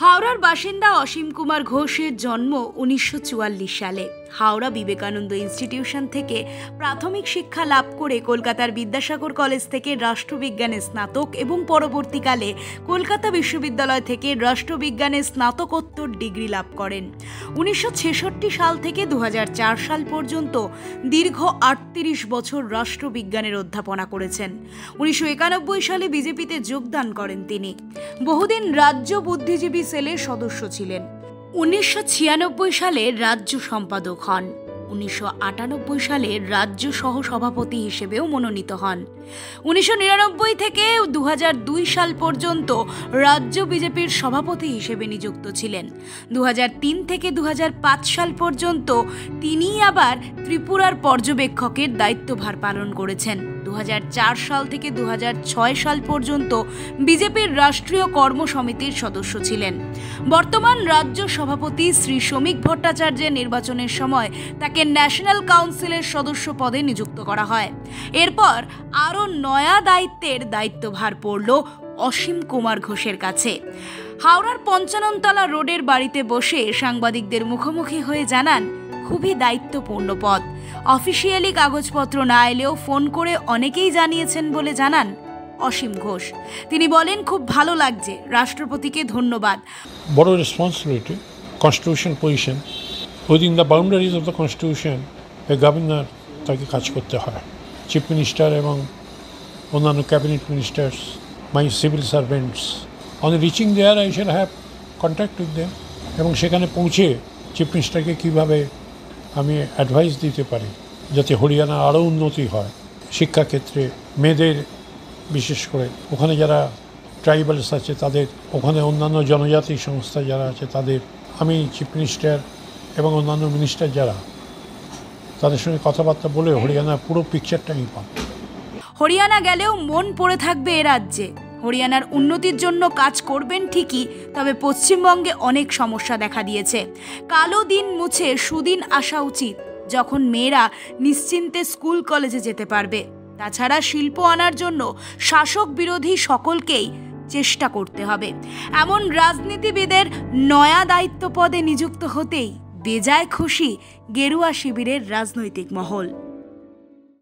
হাওড়ার বাসিন্দা অসীম কুমার ঘোষের জন্ম 1944 সালে। হাওড়া বিবেকানন্দ ইনস্টিটিউশন থেকে প্রাথমিক শিক্ষা লাভ করে কলকাতার বিদ্যাসাগর কলেজ থেকে রাষ্ট্রবিজ্ঞানে স্নাতক এবং পরবর্তীকালে কলকাতা বিশ্ববিদ্যালয় থেকে রাষ্ট্রবিজ্ঞানে স্নাতকোত্তর ডিগ্রি লাভ করেন। 1966 সাল থেকে 2004 সাল পর্যন্ত দীর্ঘ 38 বছর রাষ্ট্রবিজ্ঞানের অধ্যাপনা করেছেন। 1991 সালে বিজেপিতে যোগদান করেন তিনি। বহুদিন রাজ্য বুদ্ধিজীবী সেলের সদস্য ছিলেন। 1996 সালে রাজ্য সম্পাদক হন। 1998 সালে রাজ্য সহ সভাপতি হিসেবেও মনোনীত হন। 1999 থেকে 2002 সাল পর্যন্ত রাজ্য বিজেপির সভাপতি হিসেবে নিযুক্ত ছিলেন। 2003 থেকে 2005 সাল পর্যন্ত তিনি আবার ত্রিপুরার পর্যবেক্ষকের দায়িত্বভার পালন করেছেন। 2004 সাল থেকে 2006 সাল পর্যন্ত বিজেপির রাষ্ট্রীয় কর্মসমিতির সদস্য ছিলেন। বর্তমান রাজ্য সভাপতি শ্রী শ্রমিক ভট্টাচার্যের নির্বাচনের সময় তাকে ন্যাশনাল কাউন্সিলের সদস্য পদে নিযুক্ত করা হয়। এরপর আরও নয়া দায়িত্বের দায়িত্বভার পড়ল অসীম কুমার ঘোষের কাছে। হাওড়ার 55 তলা রোডের বাড়িতে বসে সাংবাদিকদের মুখোমুখি হয়ে জানান, খুবই দায়িত্বপূর্ণ পদ। অফিসিয়ালি কাগজপত্র না এলেও ফোন করে অনেকেই জানিয়েছেন বলে জানান অসীম ঘোষ। তিনি বলেন, খুব ভালো লাগছে, রাষ্ট্রপতিকে ধন্যবাদ। বড় responsibility, constitution position, within the boundaries of the constitution এ গভর্নর তাকে কাজ করতে হয়। চিফ মিনিস্টার এবং অন্যান্য cabinet ministers, my civil servants, on reaching there I shall have contact with them, এবং সেখানে পৌঁছে চিফ মিনিস্টারকে কীভাবে আমি অ্যাডভাইস দিতে পারি যাতে হরিয়ানা আরও উন্নতি হয় শিক্ষাক্ষেত্রে, মেয়েদের বিশেষ করে ওখানে যারা ট্রাইবালস আছে তাদের, ওখানে অন্যান্য জনজাতি সংস্থা যারা আছে তাদের, আমি চিফ মিনিস্টার এবং অন্যান্য মিনিস্টার যারা, তাদের সঙ্গে কথাবার্তা বলে হরিয়ানার পুরো পিকচারটা আমি পাব। হরিয়ানা গেলেও মন পড়ে থাকবে এ রাজ্যে। হরিয়ানার উন্নতির জন্য কাজ করবেন ঠিকই, তবে পশ্চিমবঙ্গে অনেক সমস্যা দেখা দিয়েছে। কালো দিন মুছে সুদিন আসা উচিত, যখন মেয়েরা নিশ্চিন্তে স্কুল কলেজে যেতে পারবে। তাছাড়া শিল্প আনার জন্য শাসক বিরোধী সকলকেই চেষ্টা করতে হবে। এমন রাজনীতিবিদের নয়া দায়িত্ব পদে নিযুক্ত হতেই বেজায় খুশি গেরুয়া শিবিরের রাজনৈতিক মহল।